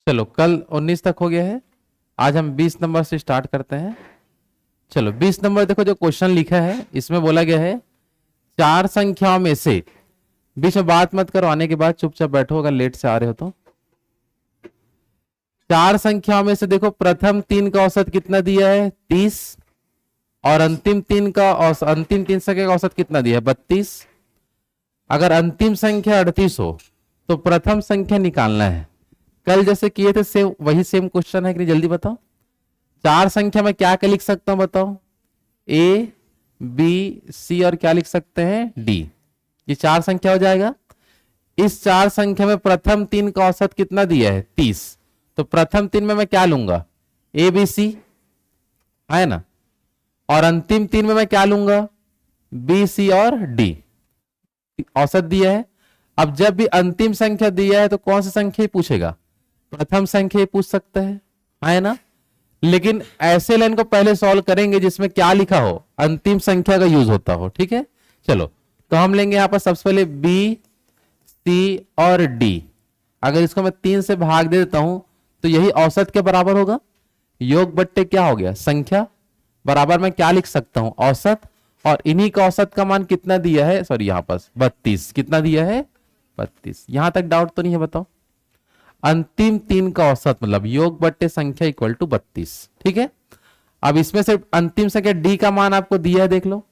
चलो कल 19 तक हो गया है, आज हम 20 नंबर से स्टार्ट करते हैं। चलो 20 नंबर देखो, जो क्वेश्चन लिखा है इसमें बोला गया है चार संख्याओं में से, बीच में बात मत करो, आने के बाद चुपचाप बैठो अगर लेट से आ रहे हो तो। चार संख्याओं में से देखो प्रथम तीन का औसत कितना दिया है 30, और अंतिम तीन संख्या का औसत कितना दिया है 32। अगर अंतिम संख्या 38 हो तो प्रथम संख्या निकालना है। कल जैसे किए थे सेम वही सेम क्वेश्चन है कि नहीं, जल्दी बताओ। चार संख्या में क्या क्या लिख सकता हूं बताओ, ए बी सी और क्या लिख सकते हैं डी। ये चार संख्या हो जाएगा। इस चार संख्या में प्रथम तीन का औसत कितना दिया है 30, तो प्रथम तीन में मैं क्या लूंगा ए बी सी है ना, और अंतिम तीन में मैं क्या लूंगा बी सी और डी। औसत दिया है। अब जब भी अंतिम संख्या दिया है तो कौन सी संख्या ही पूछेगा, प्रथम संख्या ही पूछ सकता है ना। लेकिन ऐसे लाइन को पहले सॉल्व करेंगे जिसमें क्या लिखा हो, अंतिम संख्या का यूज होता हो। ठीक है, चलो तो हम लेंगे यहां पर सबसे पहले बी सी और डी। अगर इसको मैं 3 से भाग दे देता हूं तो यही औसत के बराबर होगा। योग बट्टे क्या हो गया संख्या, बराबर में क्या लिख सकता हूं औसत, और इन्हीं का औसत का मान कितना दिया है, सॉरी यहां पर 32, कितना दिया है 32। यहां तक डाउट तो नहीं है बताओ। अंतिम तीन का औसत मतलब योग बट्टे संख्या इक्वल टू 32। ठीक है, अब इसमें से अंतिम संख्या डी का मान आपको दिया है, देख लो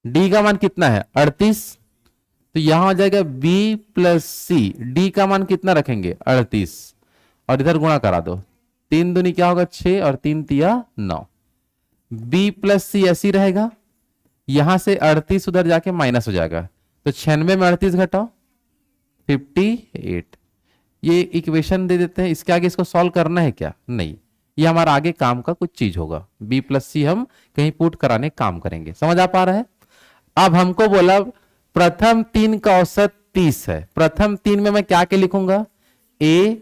डी का मान कितना है 38, तो यहां हो जाएगा बी प्लस सी। डी का मान कितना रखेंगे 38, और इधर गुणा करा दो, 3 दूनी क्या होगा 6 और 3 तिया 9। बी प्लस सी ऐसी रहेगा, यहां से 38 उधर जाके माइनस हो जाएगा, तो 96 में 38 घटाओ 58। ये इक्वेशन दे देते हैं, इसके आगे इसको सॉल्व करना है क्या, नहीं, ये हमारा आगे काम का कुछ चीज होगा। बी प्लस सी हम कहीं पुट कराने काम करेंगे, समझ आ पा रहा है। अब हमको बोला प्रथम तीन का औसत 30 है, प्रथम तीन में मैं क्या क्या लिखूंगा ए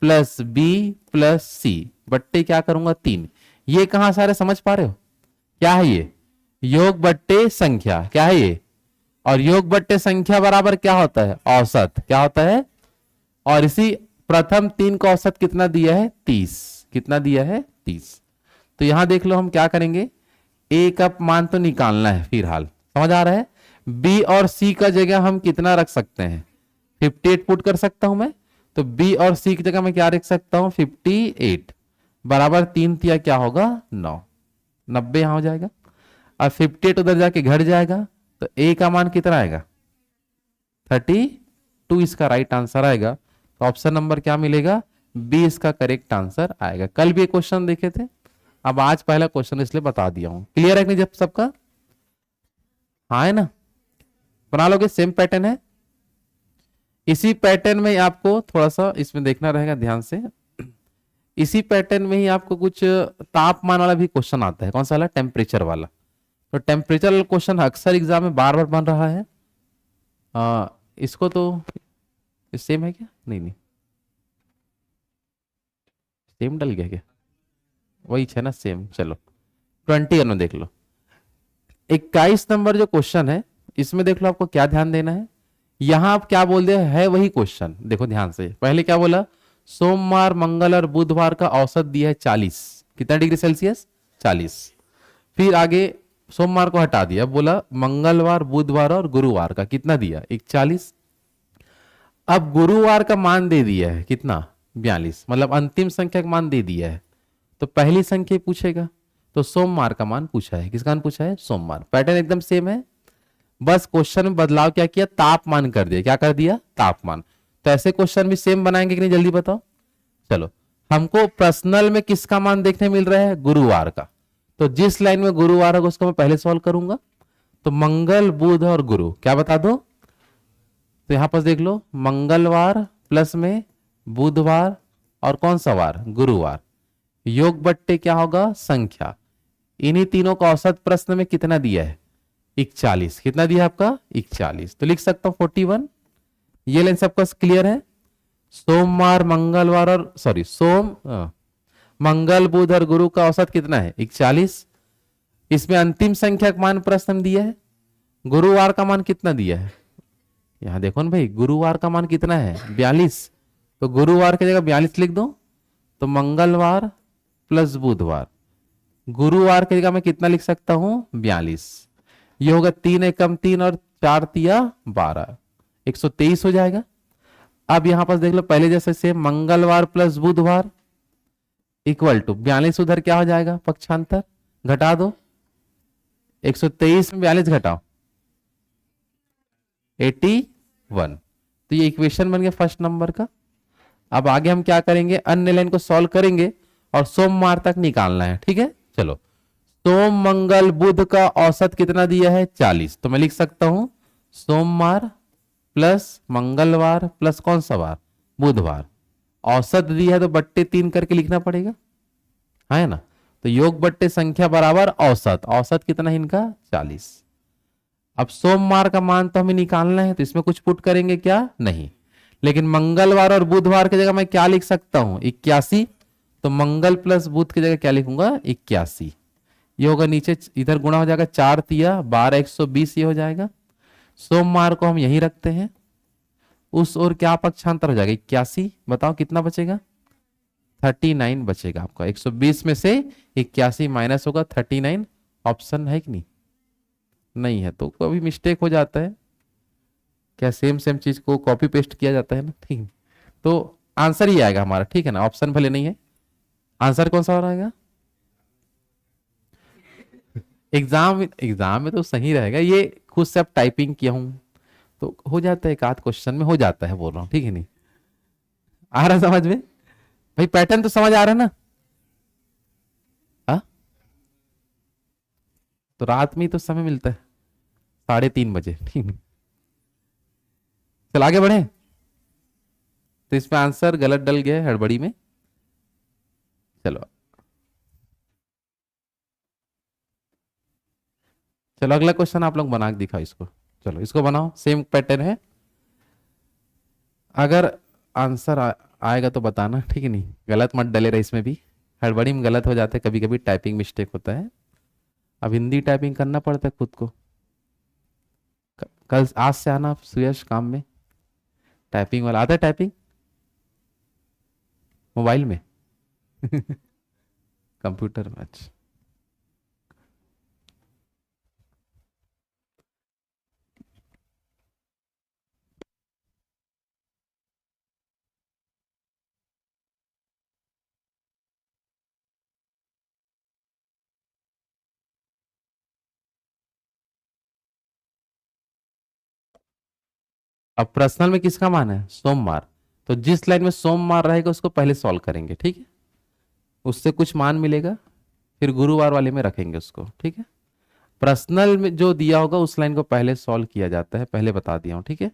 प्लस बी प्लस सी बट्टे क्या करूंगा 3। ये कहां सारे समझ पा रहे हो, क्या है ये योग बट्टे संख्या, क्या है ये, और योग बट्टे संख्या बराबर क्या होता है औसत, क्या होता है। और इसी प्रथम तीन का औसत कितना दिया है 30, कितना दिया है 30। तो यहां देख लो हम क्या करेंगे, ए का मान तो निकालना है फिलहाल, समझ आ रहा है। बी और सी का जगह हम कितना रख सकते हैं 58 पुट कर सकता हूं मैं, तो बी और सी की जगह मैं क्या रख सकता हूं 58 बराबर 3 तिया क्या होगा 9, 90 यहां हो जाएगा। और 58 उधर जाके घट जाएगा, तो ए का मान कितना आएगा 32, इसका राइट आंसर आएगा। तो ऑप्शन नंबर क्या मिलेगा बी इसका करेक्ट आंसर आएगा। कल भी एक क्वेश्चन देखे थे, अब आज पहला क्वेश्चन इसलिए बता दिया हूं। क्लियर है कि नहीं जब सबका, हाँ है ना, बना लोगे, सेम पैटर्न है। इसी पैटर्न में आपको थोड़ा सा इसमें देखना रहेगा ध्यान से। इसी पैटर्न में ही आपको कुछ तापमान वाला भी क्वेश्चन आता है, कौन सा वाला टेम्परेचर वाला। तो टेम्परेचर वाला क्वेश्चन अक्सर एग्जाम में बार बार बन रहा है। इसको तो सेम है क्या, नहीं नहीं सेम डल गया क्या, वही है ना सेम। चलो 21 में देख लो, 21 नंबर जो क्वेश्चन है इसमें देख लो आपको क्या ध्यान देना है। यहां आप क्या बोल दे है वही क्वेश्चन, देखो ध्यान से। पहले क्या बोला, सोमवार मंगल और बुधवार का औसत दिया है 40, कितना डिग्री सेल्सियस 40। फिर आगे सोमवार को हटा दिया, बोला मंगलवार बुधवार और गुरुवार का कितना दिया 41। अब गुरुवार का मान दे दिया है कितना 42, मतलब अंतिम संख्या का मान दे दिया है, तो पहली संख्या पूछेगा। तो सोमवार का मान पूछा है, किसका मान पूछा है सोमवार। पैटर्न एकदम सेम है, बस क्वेश्चन में बदलाव क्या किया, तापमान कर दिया। क्या कर दिया तापमान। तो ऐसे क्वेश्चन भी सेम बनाएंगे कि नहीं, जल्दी बताओ। चलो हमको पर्सनल में किसका मान देखने मिल रहा है गुरुवार का, तो जिस लाइन में गुरुवार होगा उसको मैं पहले सॉल्व करूंगा। तो मंगल बुध और गुरु क्या बता दो, तो यहां पर देख लो मंगलवार प्लस में बुधवार और कौन सा वार गुरुवार, योग बट्टे क्या होगा संख्या। इन्हीं तीनों का औसत प्रश्न में कितना दिया है 41, कितना दिया आपका 41, तो लिख सकता हूं 41। ये लाइन सबका क्लियर है। सोमवार मंगलवार और सॉरी मंगल बुध और गुरु का औसत कितना है 41। इसमें अंतिम संख्या का मान प्रश्न दिया है, गुरुवार का मान कितना दिया है, यहां देखो ना भाई गुरुवार का मान कितना है 42, तो गुरुवार की जगह 42 लिख दो। तो मंगलवार प्लस बुधवार, गुरुवार की जगह मैं कितना लिख सकता हूं 42। ये होगा 3 एकम 3 और 4 तिया 12, 123 हो जाएगा। अब यहां पर देख लो पहले जैसे से मंगलवार प्लस बुधवार इक्वल टू 42, उधर क्या हो जाएगा पक्षांतर घटा दो, 123 में 42 घटाओ 81। तो ये इक्वेशन बन गया फर्स्ट नंबर का। अब आगे हम क्या करेंगे, अन्य लाइन को सॉल्व करेंगे और सोमवार तक निकालना है, ठीक है। चलो, सोम मंगल बुध का औसत कितना दिया है 40, तो मैं लिख सकता हूं सोमवार प्लस मंगलवार प्लस कौन सा वार बुधवार, औसत दिया है तो बट्टे 3 करके लिखना पड़ेगा, है ना। तो योग बट्टे संख्या बराबर औसत, औसत कितना है इनका 40। अब सोमवार का मान तो हमें निकालना है, तो इसमें कुछ पुट करेंगे क्या, नहीं। लेकिन मंगलवार और बुधवार की जगह मैं क्या लिख सकता हूं 81, तो मंगल प्लस बुध की जगह क्या लिखूंगा 81। ये होगा नीचे इधर गुणा हो जाएगा 4 तिया 12, 120 ये हो जाएगा। सोमवार को हम यहीं रखते हैं, उस और क्या पक्षांतर हो जाएगा 81, बताओ कितना बचेगा 39 बचेगा आपका। 120 में से 81 माइनस होगा 39, ऑप्शन है कि नहीं, नहीं है तो कभी मिस्टेक हो जाता है, क्या सेम सेम चीज को कॉपी पेस्ट किया जाता है ना, ठीक है। तो आंसर ही आएगा हमारा, ठीक है ना, ऑप्शन भले नहीं है, आंसर कौन सा हो रहेगा। एग्जाम में तो सही रहेगा, ये खुद से अब टाइपिंग किया हूं तो हो जाता है, एक आध क्वेश्चन में हो जाता है, बोल रहा हूं, ठीक है नहीं, आ रहा समझ में भाई, पैटर्न तो समझ आ रहा है ना। हा? तो रात में ही तो समय मिलता है 3:30 बजे, ठीक है। चल आगे बढ़े, तो इसमें आंसर गलत डल गया है हड़बड़ी में। चलो चलो अगला क्वेश्चन आप लोग बना के दिखाओ इसको, चलो इसको बनाओ, सेम पैटर्न है। अगर आंसर आएगा तो बताना, ठीक है नहीं, गलत मत डले रहे, इसमें भी हड़बड़ी में गलत हो जाते हैं कभी कभी, टाइपिंग मिस्टेक होता है। अब हिंदी टाइपिंग करना पड़ता है खुद को। कल आज से आना आप सुयश काम में, टाइपिंग वाला आता है, टाइपिंग मोबाइल में कंप्यूटर में, अच्छा। अब प्रश्नल में किसका मान है सोमवार, तो जिस लाइन में सोमवार रहेगा उसको पहले सॉल्व करेंगे, ठीक है, उससे कुछ मान मिलेगा, फिर गुरुवार वाले में रखेंगे उसको, ठीक है। पर्सनल में जो दिया होगा उस लाइन को पहले सॉल्व किया जाता है, पहले बता दिया हूं, ठीक है।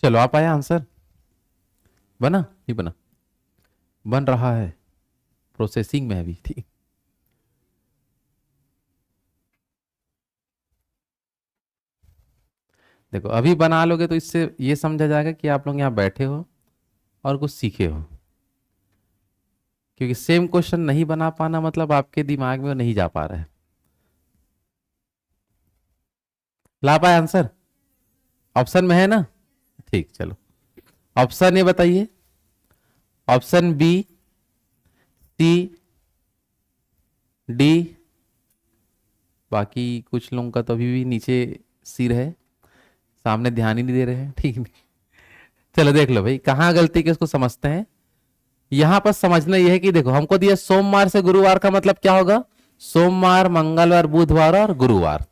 चलो आप आया आंसर, बना नहीं बना, बन रहा है, प्रोसेसिंग में है अभी, ठीक। देखो अभी बना लोगे तो इससे ये समझा जाएगा कि आप लोग यहाँ बैठे हो और कुछ सीखे हो, क्योंकि सेम क्वेश्चन नहीं बना पाना मतलब आपके दिमाग में वो नहीं जा पा रहा है। ला पाए आंसर, ऑप्शन में है ना, ठीक। चलो ऑप्शन ये बताइए, ऑप्शन बी, सी, डी, बाकी कुछ लोगों का तो अभी भी नीचे सिर है, सामने ध्यान ही नहीं दे रहे हैं, ठीक नहीं। चलो देख लो भाई कहाँ गलती के, उसको समझते हैं। यहां पर समझना यह है कि देखो हमको दिया सोमवार से गुरुवार का मतलब क्या होगा, सोमवार मंगलवार बुधवार और गुरुवार।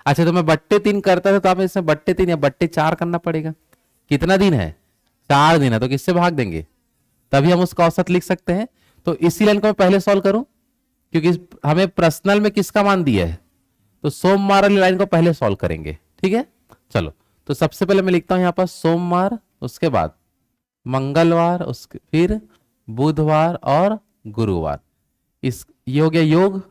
अच्छा तो मैं बट्टे 3 करता था, तो आप इसमें बट्टे 3 या बट्टे 4 करना पड़ेगा। कितना दिन है 4 दिन है, तो किससे भाग देंगे, तभी हम उसका औसत लिख सकते हैं। तो इसी लाइन को मैं पहले सॉल्व करूं, क्योंकि हमें पर्सनल में किसका मान दिया है, तो सोमवार वाली लाइन को पहले सॉल्व करेंगे, ठीक है। चलो तो सबसे पहले मैं लिखता हूं यहां पर सोमवार, उसके बाद मंगलवार, उसके फिर बुधवार और गुरुवार। इस ये हो गया योग,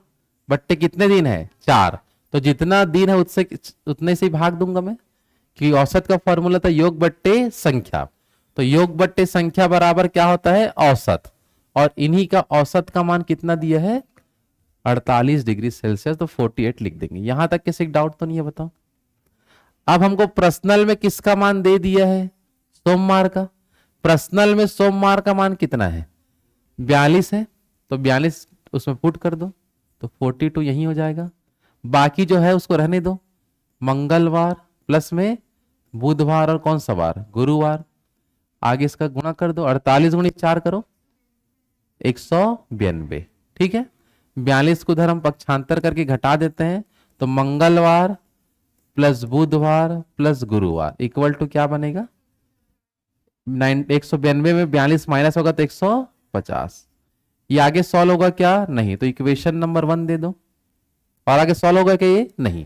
बट्टे कितने दिन है 4, तो जितना दिन है उससे उतने से ही भाग दूंगा मैं, क्योंकि औसत का फॉर्मूला था योग बट्टे संख्या। तो योग बट्टे संख्या बराबर क्या होता है औसत, और इन्हीं का औसत का मान कितना दिया है 48 डिग्री सेल्सियस, तो 48 लिख देंगे। यहां तक किसी डाउट तो नहीं है बताओ। अब हमको प्रश्नल में किसका मान दे दिया है सोमवार का, प्रश्नल में सोमवार का मान कितना है 42 है, तो 42 उसमें पुट कर दो तो 42 यही हो जाएगा। बाकी जो है उसको रहने दो, मंगलवार प्लस में बुधवार और कौन सा वार गुरुवार, आगे इसका गुणा कर दो, 48 गुणित 4 करो 192। ठीक है, 42 को उधर हम पक्षांतर करके घटा देते हैं, तो मंगलवार प्लस बुधवार प्लस गुरुवार इक्वल टू क्या बनेगा 192 में 42 माइनस होगा तो 150। ये आगे सॉल्व होगा क्या नहीं, तो इक्वेशन नंबर 1 दे दो, और आगे सॉल्व होगा क्या ये नहीं।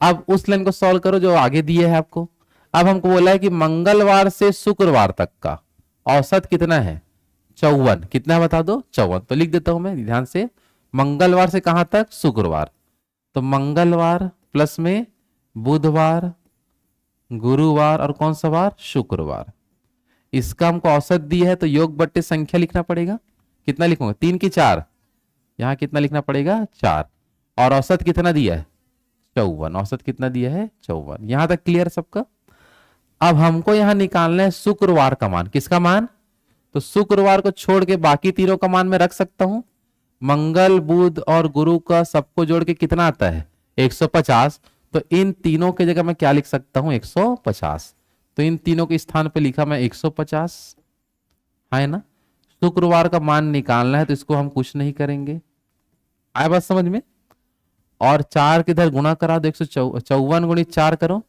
अब उस लाइन को सॉल्व करो जो आगे दिए है आपको। अब हमको बोला है कि मंगलवार से शुक्रवार तक का औसत कितना है 54, कितना है बता दो 54, तो लिख देता हूं मैं ध्यान से, मंगलवार से कहां तक शुक्रवार, तो मंगलवार प्लस में बुधवार गुरुवार और कौन सा वार शुक्रवार, इसका हमको औसत दी है, तो योग बट्टे संख्या लिखना पड़ेगा। कितना लिखूंगा 3 की 4, यहां कितना लिखना पड़ेगा 4, और औसत कितना दिया है 54, औसत कितना दिया है 54। यहां तक क्लियर सबका। अब हमको यहां निकालना है शुक्रवार का मान, किसका मान, तो शुक्रवार को छोड़ के बाकी तीनों का मान मैं रख सकता हूं, मंगल बुध और गुरु का सबको जोड़ के कितना आता है 150, तो इन तीनों की जगह मैं क्या लिख सकता हूं 150, तो इन तीनों के स्थान पे लिखा मैं 150 है ना। शुक्रवार का मान निकालना है तो इसको हम कुछ नहीं करेंगे, आया बात समझ में, और 4 के इधर गुणा करा दो 154 गुणित 4 करो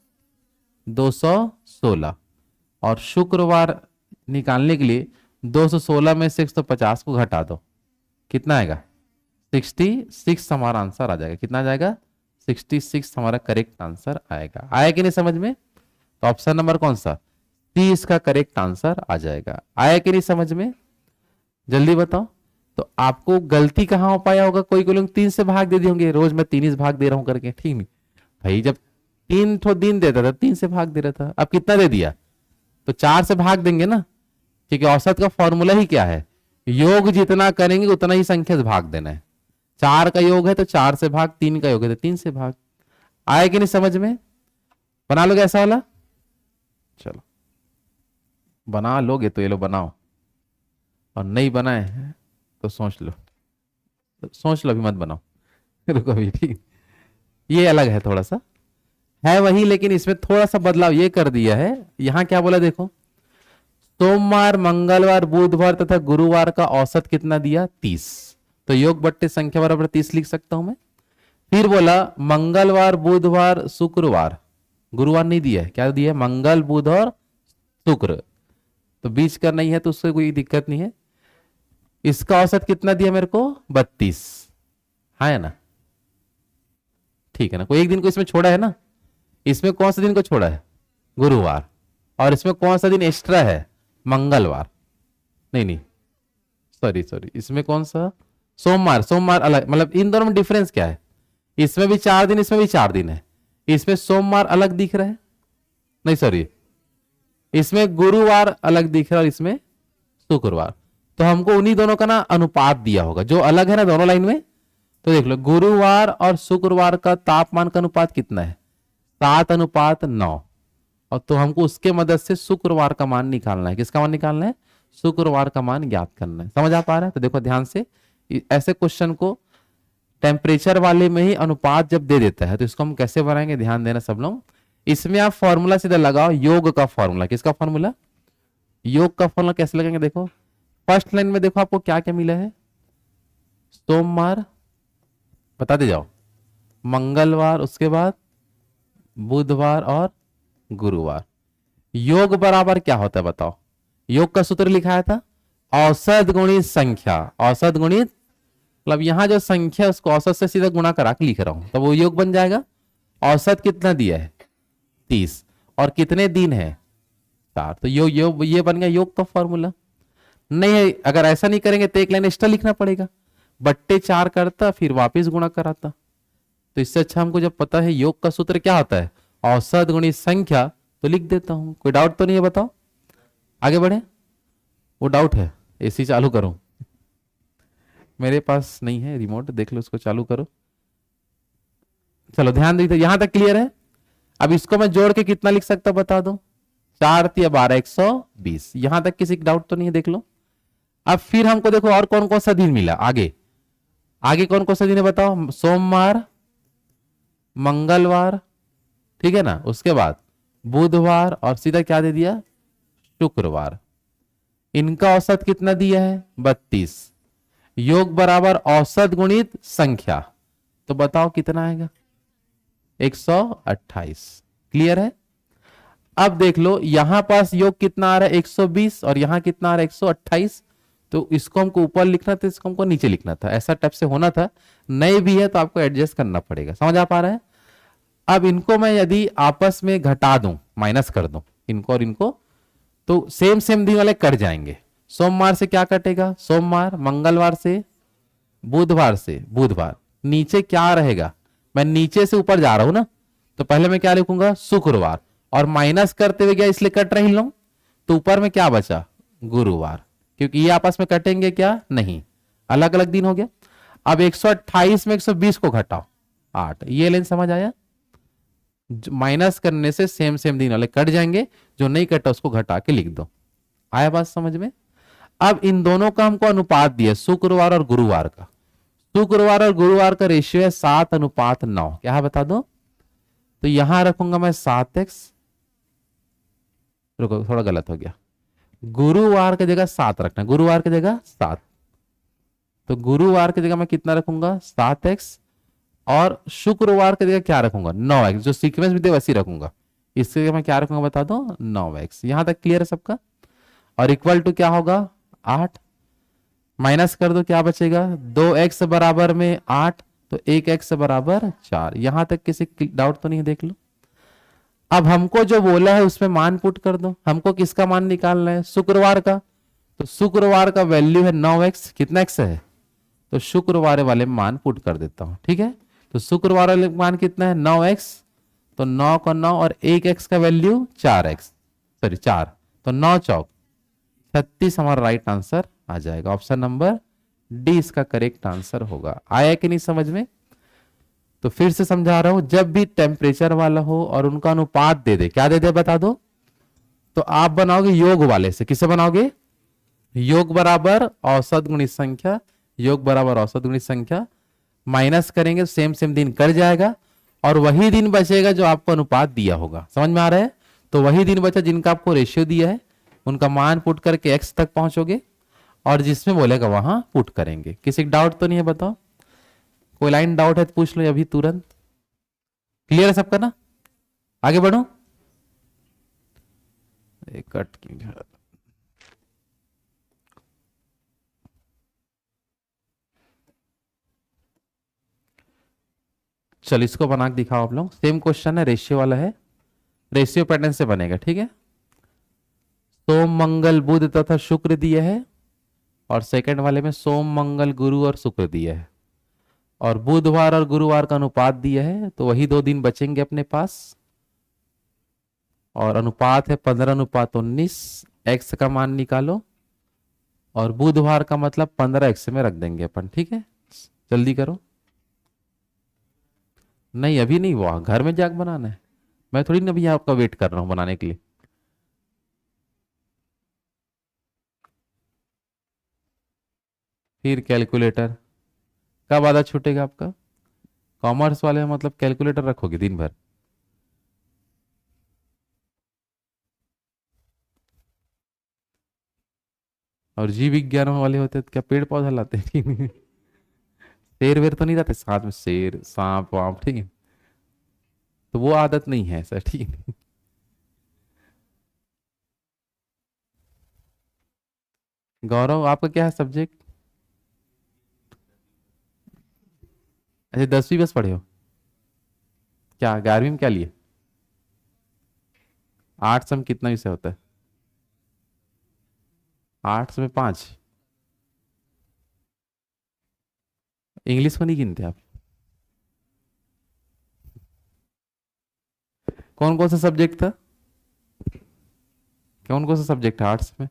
216, और शुक्रवार निकालने के लिए 216 में से 150 को घटा दो, कितना आएगा 66 हमारा आंसर आ जाएगा। कितना आ जाएगा 66 हमारा करेक्ट आंसर आएगा। आया कि नहीं समझ में, तो ऑप्शन नंबर कौन सा सी इसका करेक्ट आंसर आ जाएगा। आया कि नहीं समझ में, जल्दी बताओ। तो आपको गलती कहां हो पाया होगा, कोई लोग 3 से भाग दे दिए होंगे, रोज मैं 3 भाग दे रहा हूं करके, ठीक नहीं भाई, जब 3 ठो दिन देता था 3 से भाग दे रहा था, अब कितना दे दिया तो 4 से भाग देंगे ना, क्योंकि औसत का फॉर्मूला ही क्या है योग जितना करेंगे उतना ही संख्या से भाग देना है। 4 का योग है तो 4 से भाग, 3 का योग है तो 3 से भाग। आए कि नहीं समझ में, बना लोगे ऐसा वाला, चलो बना लोगे तो ये लो बनाओ, और नहीं बनाए हैं तो सोच लो, सोच लो अभी मत बनाओ रुको अभी, ठीक ये अलग है, थोड़ा सा है वही, लेकिन इसमें थोड़ा सा बदलाव ये कर दिया है। यहां क्या बोला देखो, सोमवार मंगलवार बुधवार तथा गुरुवार का औसत कितना दिया 30, तो योग बट्टे संख्या बराबर 30 लिख सकता हूं मैं। फिर बोला मंगलवार बुधवार शुक्रवार, गुरुवार नहीं दिया है, क्या दिया है मंगल बुध और शुक्र, तो बीच का नहीं है तो उससे कोई दिक्कत नहीं है। इसका औसत कितना दिया मेरे को 32 है ना, ठीक है ना, कोई एक दिन को इसमें छोड़ा है ना, इसमें कौन सा दिन को छोड़ा है गुरुवार, और इसमें कौन सा दिन एक्स्ट्रा है मंगलवार, नहीं सॉरी इसमें कौन सा सोमवार अलग, मतलब इन दोनों में डिफरेंस क्या है, इसमें भी 4 दिन इसमें भी 4 दिन है, इसमें सोमवार अलग दिख रहा है, नहीं सॉरी इसमें गुरुवार अलग दिख रहा है और इसमें शुक्रवार, तो हमको उन्हीं दोनों का ना अनुपात दिया होगा जो अलग है ना दोनों लाइन में। तो देख लो गुरुवार और शुक्रवार का तापमान का अनुपात कितना है 7:9, और तो हमको उसके मदद से शुक्रवार का मान निकालना है। किसका मान निकालना है शुक्रवार का मान ज्ञात करना है। समझ आ पा रहा है, तो देखो ध्यान से, ऐसे क्वेश्चन को टेम्परेचर वाले में ही अनुपात जब दे देता है तो इसको हम कैसे बनाएंगे, ध्यान देना सब लोग। इसमें आप फॉर्मूला सीधा लगाओ, योग का फॉर्मूला, किसका फॉर्मूला योग का फॉर्मूला कैसे लगाएंगे, देखो फर्स्ट लाइन में देखो आपको क्या क्या मिला है, सोमवार बता दे जाओ, मंगलवार, उसके बाद बुधवार और गुरुवार। योग बराबर क्या होता है बताओ, योग का सूत्र लिखाया था औसत गुणित संख्या, औसत गुणित मतलब यहां जो संख्या है उसको औसत से सीधा गुणा करा के लिख रहा हूं, तो वो योग बन जाएगा। औसत कितना दिया है 30, और कितने दिन है 4, तो ये बन गया योग का फॉर्मूला। नहीं है, अगर ऐसा नहीं करेंगे तो एक लाइन एक्स्ट्रा लिखना पड़ेगा, बट्टे 4 करता फिर वापस गुणा कराता। तो इससे अच्छा हमको जब पता है योग का सूत्र क्या होता है, औसत गुणित संख्या, तो लिख देता हूं। कोई डाउट तो नहीं है, बताओ आगे बढ़े। वो डाउट है, एसी चालू करूं? मेरे पास नहीं है रिमोट, देख लो उसको चालू करो। चलो ध्यान दीजिए, यहां तक क्लियर है। अब इसको मैं जोड़ के कितना लिख सकता हूं बता दो, 4 तिया 12 120। यहां तक किसी डाउट तो नहीं है, देख लो। अब फिर हमको देखो और कौन कौन सा दिन मिला आगे। आगे कौन कौन सा दिन है बताओ, सोमवार, मंगलवार, ठीक है ना, उसके बाद बुधवार और सीधा क्या दे दिया, शुक्रवार। इनका औसत कितना दिया है, 32। योग बराबर औसत गुणित संख्या, तो बताओ कितना आएगा, 128। क्लियर है। अब देख लो यहां पास योग कितना आ रहा है, 120, और यहां कितना आ रहा है, 128। तो इसको हमको ऊपर लिखना था, इसको हमको नीचे लिखना था, ऐसा टाइप से होना था। नए भी है तो आपको एडजस्ट करना पड़ेगा, समझ आ पा रहा है। अब इनको मैं यदि आपस में घटा दूं, माइनस कर दूं इनको और इनको, तो सेम सेम दिन वाले कट जाएंगे। सोमवार से क्या कटेगा, सोमवार, मंगलवार से, बुधवार से बुधवार, नीचे क्या रहेगा, मैं नीचे से ऊपर जा रहा हूं ना, तो पहले मैं क्या लिखूंगा, शुक्रवार, और माइनस करते हुए गया इसलिए कट रही लो, तो ऊपर में क्या बचा, गुरुवार, क्योंकि ये आपस में कटेंगे क्या, नहीं, अलग अलग दिन हो गया। अब 128 में 120 को घटाओ, 8। ये लाइन समझ आया, माइनस करने से सेम सेम दिन वाले कट जाएंगे, जो नहीं कटा उसको घटा के लिख दो। आया बात समझ में। अब इन दोनों का हमको अनुपात दिया, शुक्रवार और गुरुवार का। शुक्रवार और गुरुवार का रेशियो है 7:9। क्या है बता दो, तो यहां रखूंगा मैं 7x, रुको थोड़ा गलत हो गया, गुरुवार की जगह 7 रखना, गुरुवार की जगह 7, तो गुरुवार की जगह मैं कितना रखूंगा, 7x, और शुक्रवार की जगह क्या रखूंगा, 9x, जो सीक्वेंस भी दे वैसी रखूंगा। इसके जगह मैं क्या रखूंगा बता दो, 9x। यहां तक क्लियर है सबका। और इक्वल टू क्या होगा, 8, माइनस कर दो क्या बचेगा, 2x बराबर में 8, तो 1x बराबर 4। यहां तक किसी डाउट तो नहीं है, देख लो। अब हमको जो बोला है उसमें मान पुट कर दो, हमको किसका मान निकालना है, शुक्रवार का। तो शुक्रवार का वैल्यू है 9x, कितना x है, तो शुक्रवार वाले मान पुट कर देता हूं, ठीक है। तो शुक्रवार वाले मान कितना है, 9x, तो 9 का 9 और 1x का वैल्यू 4x, सॉरी 4, तो 9 चौक 36 हमारा राइट आंसर आ जाएगा। ऑप्शन नंबर डी इसका करेक्ट आंसर होगा। आया कि नहीं समझ में। तो फिर से समझा रहा हूं, जब भी टेम्परेचर वाला हो और उनका अनुपात दे दे, क्या दे दे बता दो, तो आप बनाओगे योग वाले से, किसे बनाओगे, योग बराबर औसत गुणित संख्या, योग बराबर औसत गुणित संख्या, माइनस करेंगे सेम सेम दिन कट जाएगा, और वही दिन बचेगा जो आपको अनुपात दिया होगा। समझ में आ रहा है। तो वही दिन बचा जिनका आपको रेशियो दिया है, उनका मान पुट करके x तक पहुंचोगे, और जिसमें बोलेगा वहां पुट करेंगे। किसी डाउट तो नहीं है बताओ, कोई लाइन डाउट है तो पूछ लो अभी तुरंत। क्लियर है सबका ना, आगे बढ़ो। एक कट चल इसको बना के दिखाओ आप लोग। सेम क्वेश्चन है, रेशियो वाला है, रेशियो पैटर्न से बनेगा, ठीक है। सोम मंगल बुध तथा शुक्र दिया है, और सेकंड वाले में सोम मंगल गुरु और शुक्र दिया है, और बुधवार और गुरुवार का अनुपात दिया है, तो वही 2 दिन बचेंगे अपने पास, और अनुपात है 15:19। एक्स का मान निकालो, और बुधवार का मतलब 15x में रख देंगे अपन, ठीक है। जल्दी करो। नहीं अभी नहीं हुआ, घर में जाके बनाना है, मैं थोड़ी ना भैया आपका वेट कर रहा हूं बनाने के लिए। फिर कैलकुलेटर, कब आधा छूटेगा आपका, कॉमर्स वाले में मतलब कैलकुलेटर रखोगे दिन भर। और जीव विज्ञान वाले होते तो क्या पेड़ पौधा लाते हैं? शेर वेर तो नहीं रहते साथ में, शेर सांप वाप, ठीक है। तो वो आदत नहीं है सर, ठीक है। गौरव आपका क्या है सब्जेक्ट, अच्छा 10वीं बस पढ़े हो, क्या 11वीं में क्या लिए, 8 में कितना विषय होता है, 8 में 5, इंग्लिश को नहीं गिनते आप? कौन कौन सा सब्जेक्ट था? कौन कौन सा सब्जेक्ट है आर्ट्स में?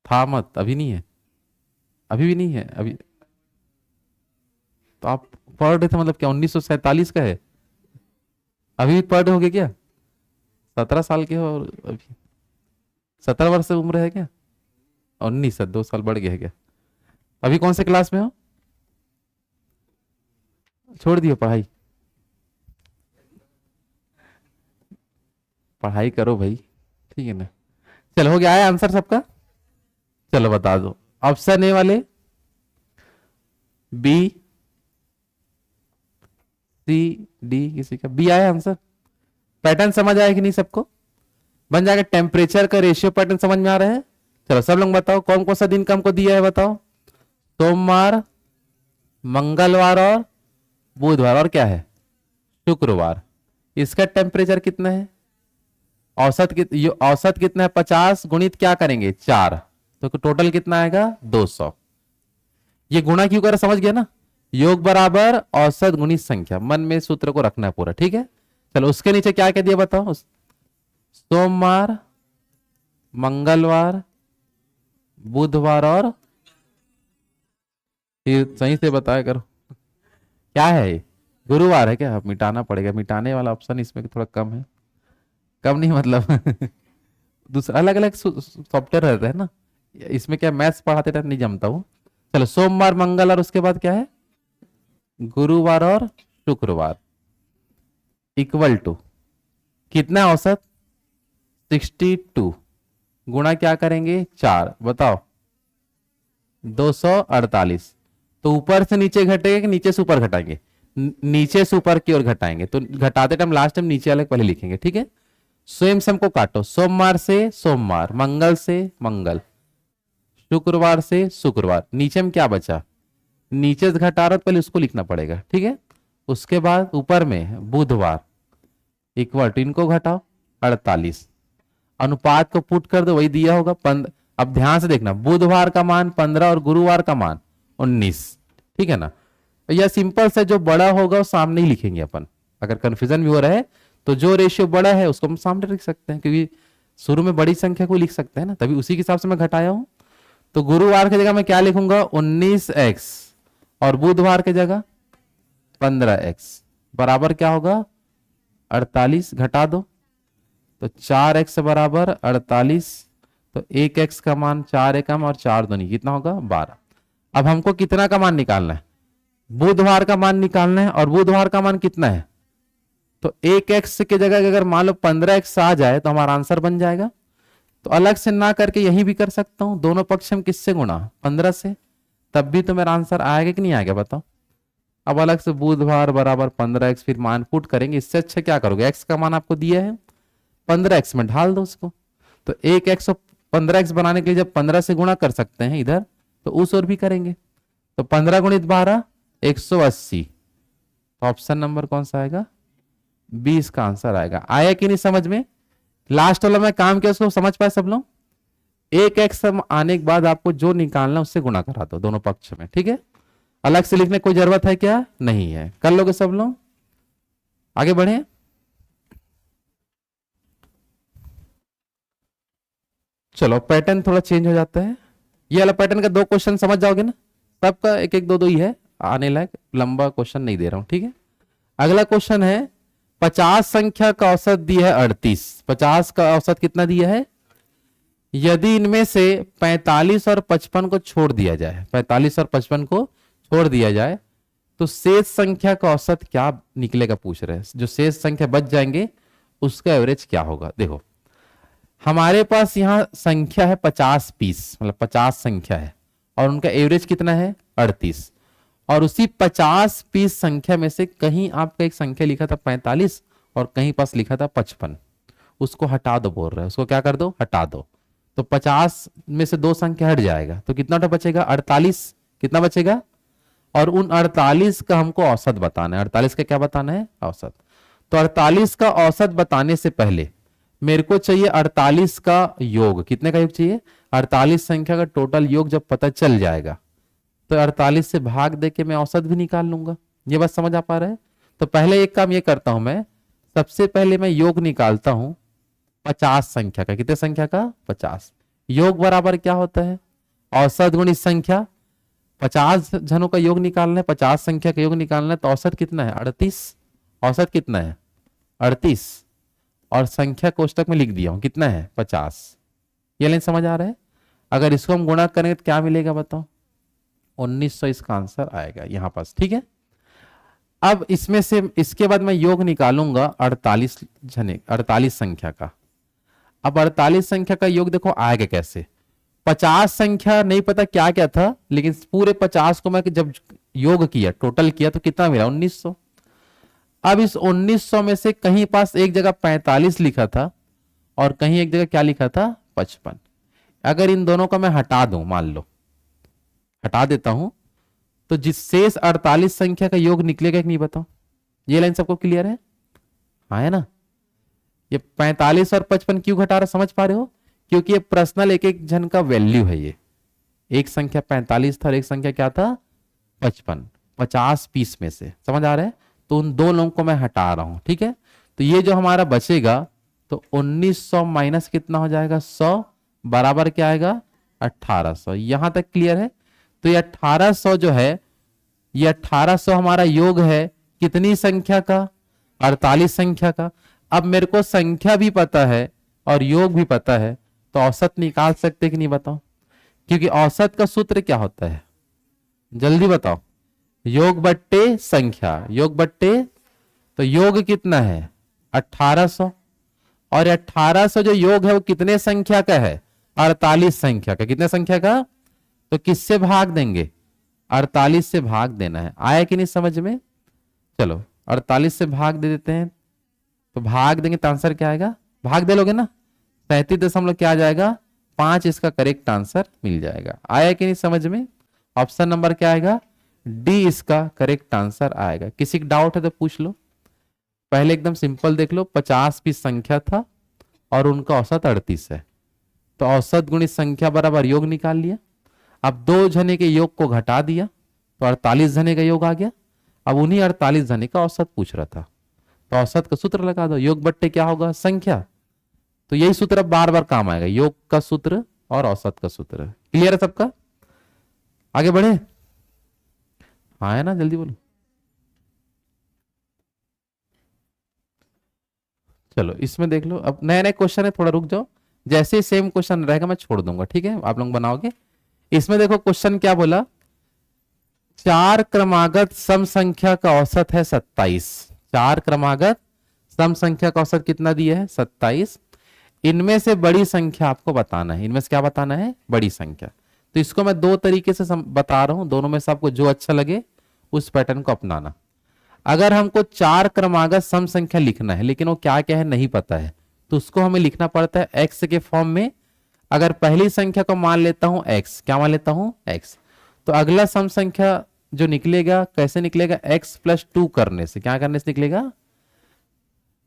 था मत, अभी नहीं है, अभी भी नहीं है अभी। तो आप पढ़ रहे थे मतलब क्या 1947 का है? अभी भी पढ़ रहे होगे क्या? 17 साल के हो और अभी 17 वर्ष से उम्र है क्या? 19 से 2 साल बढ़ गया है क्या? अभी कौन से क्लास में हो? छोड़ दियो पढ़ाई? पढ़ाई करो भाई, ठीक है ना। चलो हो गया है आंसर सबका? चलो बता दो। ऑप्शन ए वाले, बी, सी, डी, किसी का बी आया आंसर? पैटर्न समझ आया कि नहीं सबको? बन जाएगा। टेम्परेचर का रेशियो पैटर्न समझ में आ रहा है? चलो सब लोग बताओ कौन कौन सा दिन का हमको दिया है, बताओ। सोमवार, मंगलवार और बुधवार, और क्या है? शुक्रवार। इसका टेम्परेचर कितना है? औसत कितना है? 50 गुणित क्या करेंगे? 4, तो टोटल कितना आएगा? 200। ये गुणा क्यों कर, समझ गया ना? योग बराबर औसत गुणित संख्या, मन में सूत्र को रखना है पूरा, ठीक है। चलो उसके नीचे क्या कह दिया बताओ। सोमवार, मंगलवार, बुधवार और, फिर सही से बताया करो क्या है ये? गुरुवार है क्या? मिटाना पड़ेगा, मिटाने वाला ऑप्शन इसमें थोड़ा कम है। कम नहीं मतलब दूसरा अलग अलग सॉफ्टवेयर रहता है ना, इसमें क्या मैथ्स पढ़ाते टाइम नहीं जमता हूँ। चलो सोमवार, मंगल और उसके बाद क्या है? गुरुवार और शुक्रवार, इक्वल टू कितना औसत? 62 गुणा क्या करेंगे? 4, बताओ 248। तो ऊपर से नीचे घटेगा कि नीचे से ऊपर घटाएंगे? नीचे से ऊपर की ओर घटाएंगे, तो घटाते टाइम लास्ट टाइम नीचे वाले पहले लिखेंगे, ठीक है। स्वयं सम को काटो, सोमवार से सोमवार, मंगल से मंगल, शुक्रवार से शुक्रवार। नीचे में क्या बचा? नीचे से घटा रहा, पहले उसको लिखना पड़ेगा, ठीक है। उसके बाद ऊपर में बुधवार, इक्वल टू इनको घटाओ 48, अनुपात को पुट कर दो, वही दिया होगा 15। अब ध्यान से देखना, बुधवार का मान 15 और गुरुवार का मान 19, ठीक है ना। यह सिंपल से जो बड़ा होगा वो सामने ही लिखेंगे अपन। अगर कंफ्यूजन भी हो रहा है तो जो रेशियो बड़ा है उसको हम सामने लिख सकते हैं, क्योंकि शुरू में बड़ी संख्या को लिख सकते हैं ना, तभी उसी के हिसाब से मैं घटाया हूं। तो गुरुवार की जगह मैं क्या लिखूंगा? 19x, और बुधवार की जगह 15x, बराबर क्या होगा? 48। घटा दो तो 4x बराबर 48, तो 1x का मान 4 एकम और 4 दूनी कितना होगा? 12। अब हमको कितना का मान निकालना है? बुधवार का मान निकालना है, और बुधवार का मान कितना है? तो 1x की जगह अगर मान लो 15x आ जाए तो हमारा आंसर बन जाएगा। तो अलग से ना करके यहीं भी कर सकता हूं, दोनों पक्ष हम किससे गुणा? 15 से, तब भी तो मेरा आंसर आएगा कि नहीं आएगा बताओ। अब अलग से बुधवार बराबर 15x, फिर मान पुट करेंगे। इससे अच्छा क्या करोगे? x का मान आपको दिया है 15x में ढाल दो उसको। तो 1x और 15x बनाने के लिए जब 15 से गुणा कर सकते हैं इधर, तो उस ओर भी करेंगे। तो 15 गुणित 12 180। तो ऑप्शन नंबर कौन सा आएगा? 20 का आंसर आएगा। आया कि नहीं समझ में? लास्ट वाला मैं काम किया, उसको समझ पाए सब लोग? 1x आने के बाद आपको जो निकालना उससे गुणा करा दो दोनों पक्ष में, ठीक है। अलग से लिखने की कोई जरूरत है क्या? नहीं है। कर लोगे सब लोग? आगे बढ़े। चलो पैटर्न थोड़ा चेंज हो जाता है। ये वाला पैटर्न का 2 क्वेश्चन समझ जाओगे ना? सबका एक एक 2 ही है, आने लायक लंबा क्वेश्चन नहीं दे रहा हूं, ठीक है। अगला क्वेश्चन है 50 संख्या का औसत दिया है 38। 50 का औसत कितना दिया है? यदि इनमें से 45 और 55 को छोड़ दिया जाए, 45 और 55 को छोड़ दिया जाए, तो शेष संख्या का औसत क्या निकलेगा पूछ रहे हैं। जो शेष संख्या बच जाएंगे उसका एवरेज क्या होगा? देखो हमारे पास यहां संख्या है 50 पीस, मतलब 50 संख्या है, और उनका एवरेज कितना है? 38। और उसी 50 पीस संख्या में से कहीं आपका एक संख्या लिखा था 45 और कहीं पास लिखा था 55, उसको हटा दो बोल रहे हैं। उसको क्या कर दो? हटा दो। तो 50 में से 2 संख्या हट जाएगा, तो कितना बचेगा? 48। कितना बचेगा? और उन 48 का हमको औसत बताना है। 48 का क्या बताना है? औसत। तो 48 का औसत बताने से पहले मेरे को चाहिए 48 का योग। कितने का योग चाहिए? 48 संख्या का टोटल योग जब पता चल जाएगा तो 48 से भाग दे के मैं औसत भी निकाल लूंगा। ये बात समझ आ पा रहा है? तो पहले एक काम ये करता हूं मैं, सबसे पहले मैं योग निकालता हूं 50 संख्या का। कितने संख्या का? 50। योग बराबर क्या होता है? औसत गुणित संख्या। 50 जनों का योग निकालना है, 50 संख्या का योग निकालना है, तो औसत कितना है? 38। औसत कितना है? 38। और संख्या कोष्टक में लिख दिया हूं, कितना है? 50। ये लाइन समझ आ रहा है? अगर इसको हम गुणा करेंगे तो क्या मिलेगा बताओ? 1900 इसका आंसर आएगा यहां पास। ठीक है, अब इसमें से इसके बाद मैं योग निकालूंगा 48 संख्या का। अब 48 संख्या का योग देखो आएगा कैसे? 50 संख्या नहीं पता क्या क्या था, लेकिन पूरे 50 को मैं जब योग किया, टोटल किया, तो कितना मिला? 1900। अब इस 1900 में से कहीं पास एक जगह 45 लिखा था और कहीं एक जगह क्या लिखा था? 55। अगर इन दोनों का मैं हटा दूं, मान लो हटा देता हूं, तो जिस शेष 48 संख्या का योग निकलेगा कि नहीं बताओ? ये लाइन सबको क्लियर है? हाँ है ना? ये 45 और 55 क्यों घटा रहा, समझ पा रहे हो? क्योंकि ये पर्सनल एक एक जन का वैल्यू है। ये एक संख्या 45 था और एक संख्या क्या था? 55। 50 पीस में से, समझ आ रहा है? तो उन दो लोगों को मैं हटा रहा हूं। ठीक है, तो ये जो हमारा बचेगा, तो 1900 माइनस कितना हो जाएगा? 100 बराबर क्या आएगा? 1800। यहां तक क्लियर है? तो ये 1800 जो है, ये 1800 हमारा योग है कितनी संख्या का? 48 संख्या का। अब मेरे को संख्या भी पता है और योग भी पता है, तो औसत निकाल सकते कि नहीं बताओ? क्योंकि औसत का सूत्र क्या होता है? जल्दी बताओ। योग बट्टे संख्या, योग बट्टे, तो योग कितना है? 1800। और 1800 जो योग है वो कितने संख्या का है? 48 संख्या का। कितने संख्या का? तो किससे भाग देंगे? 48 से भाग देना है। आया कि नहीं समझ में? चलो 48 से भाग दे देते हैं, तो भाग देंगे तो आंसर क्या आएगा? भाग दे लोगे ना, 37 क्या आ जाएगा? 5 इसका करेक्ट आंसर मिल जाएगा। आया कि नहीं समझ में? ऑप्शन नंबर क्या आएगा? डी इसका करेक्ट आंसर आएगा। किसी का डाउट है तो पूछ लो। पहले एकदम सिंपल देख लो, 50 भी संख्या था और उनका औसत 38 है, तो औसत गुणित संख्या बराबर योग निकाल लिया। अब दो जने के योग को घटा दिया तो 48 जने का योग आ गया। अब उन्हीं 48 जने का औसत पूछ रहा था, तो औसत का सूत्र लगा दो, योग बट्टे क्या होगा? संख्या। तो यही सूत्र अब बार बार काम आएगा, योग का सूत्र और औसत का सूत्र। क्लियर है सबका? आगे बढ़े? हाँ है ना? जल्दी बोलो। चलो इसमें देख लो, अब नए नए क्वेश्चन है, थोड़ा रुक जाओ। जैसे ही सेम क्वेश्चन रहेगा मैं छोड़ दूंगा, ठीक है? आप लोग बनाओगे। इसमें देखो क्वेश्चन क्या बोला, 4 क्रमागत सम संख्या का औसत है 27। 4 क्रमागत सम संख्या का औसत कितना दिया है? 27। इनमें से बड़ी संख्या आपको बताना है। इनमें से क्या बताना है? बड़ी संख्या। तो इसको मैं दो तरीके से बता रहा हूं, दोनों में से आपको जो अच्छा लगे उस पैटर्न को अपनाना। अगर हमको 4 क्रमागत सम संख्या लिखना है, लेकिन वो क्या क्या है नहीं पता है, तो उसको हमें लिखना पड़ता है एक्स के फॉर्म में। अगर पहली संख्या को मान लेता हूं एक्स, क्या मान लेता हूं? एक्स, तो अगला सम संख्या जो निकलेगा कैसे निकलेगा? x प्लस 2 करने से। क्या करने से निकलेगा?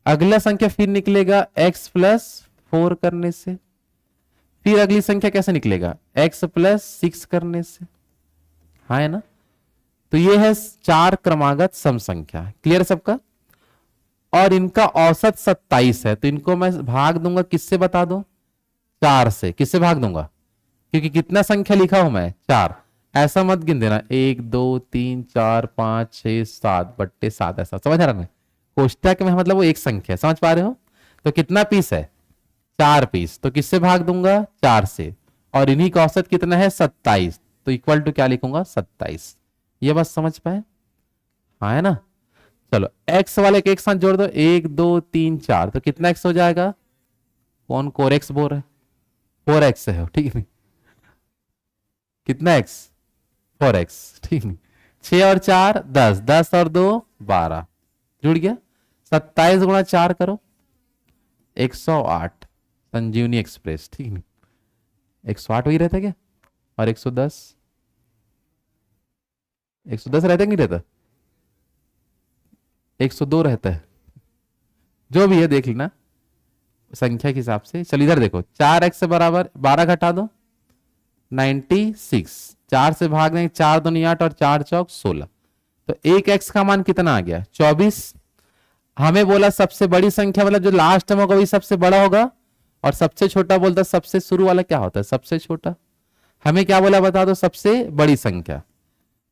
अगला संख्या फिर निकलेगा x प्लस 4 करने से। फिर अगली संख्या कैसे निकलेगा? x प्लस 6 करने से। हाँ है ना? तो ये है 4 क्रमागत सम संख्या। क्लियर सबका? और इनका औसत 27 है, तो इनको मैं भाग दूंगा किससे बता दो? 4 से। किससे भाग दूंगा? क्योंकि कितना संख्या लिखा हूं मैं? 4। ऐसा मत गिन देना 1 2 3 4 5 6 7 बट्टे 7, ऐसा समझ आ रहा है? कोष्टक में मतलब वो एक संख्या है, समझ पा रहे हो? तो कितना पीस है? 4 पीस। तो किससे भाग दूंगा? 4 से। और इन्हीं का औसत कितना है? 27। तो इक्वल टू क्या लिखूंगा? 27। ये बस समझ पाए? हाँ है ना? चलो एक्स वाले के एक साथ जोड़ दो, 1 2 3 4, तो कितना एक्स हो जाएगा? कौन कोर एक्स बोल रहा है? 4x है, ठीक है? कितना x? 4x, ठीक है? 6 और 4 10, 10 और 2 12, जुड़ गया। 27 गुणा 4 करो, 108। संजीवनी एक्सप्रेस, ठीक है? 108 वही रहता क्या? और 110, 110 रहता कि नहीं रहता? 102 रहता है, जो भी है देख लेना। संख्या के हिसाब से। चल इधर देखो, 4x से बराबर 12 घटा दो 96, 4 से भाग देंगे 4 दूनी 8 और 4 चौक 16, तो 1x का मान कितना आ गया 24। हमें बोला सबसे बड़ी संख्या मतलब जो लास्ट में होगा वही सबसे बड़ा होगा, और सबसे छोटा बोलता सबसे शुरू वाला क्या होता है सबसे छोटा। हमें क्या बोला बता दो सबसे बड़ी संख्या,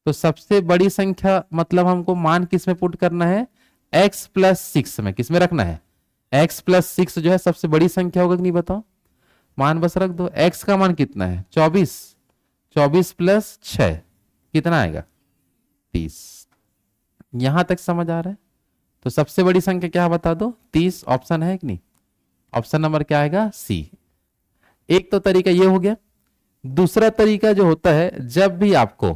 तो सबसे बड़ी संख्या मतलब हमको मान किस में पुट करना है x प्लस 6 में, किस में रखना है x प्लस 6 जो है सबसे बड़ी संख्या होगा कि नहीं बताओ, मान बस रख दो। x का मान कितना है 24, 24 प्लस 6 कितना आएगा 30। यहां तक समझ आ रहा है। तो सबसे बड़ी संख्या क्या बता दो 30, ऑप्शन है कि नहीं, ऑप्शन नंबर क्या आएगा सी। एक तो तरीका ये हो गया। दूसरा तरीका जो होता है जब भी आपको